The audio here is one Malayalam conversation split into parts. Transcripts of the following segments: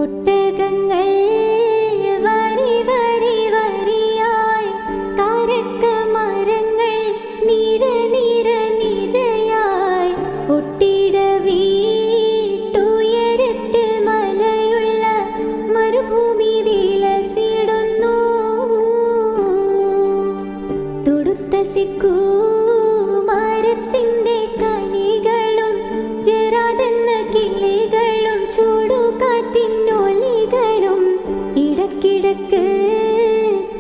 ഒട്ടകങ്ങൾ വരി വരി വരിയായി, കാരക്കമരങ്ങൾ നിര നിര നിരയായി, ഒട്ടിട വീട്ടുയരത്തിൽ മലയുള്ള മരുഭൂമി വിലസിടുന്നു. തൊടുത്ത സിക്കൂ മരത്തിന്റെ കനികളും ജെറാതെന്ന കിളികളും ചൂടുകാറ്റിനൊലികളും ഇടക്കിടക്ക്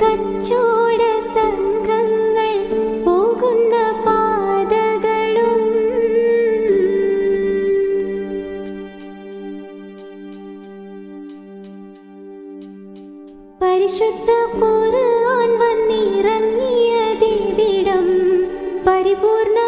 കച്ചോട സംഘങ്ങൾ പോകുന്ന പാതകളും. പരിശുദ്ധ ഖുർആൻ വന്നിറങ്ങിയതിവിടം പരിപൂർണ്ണ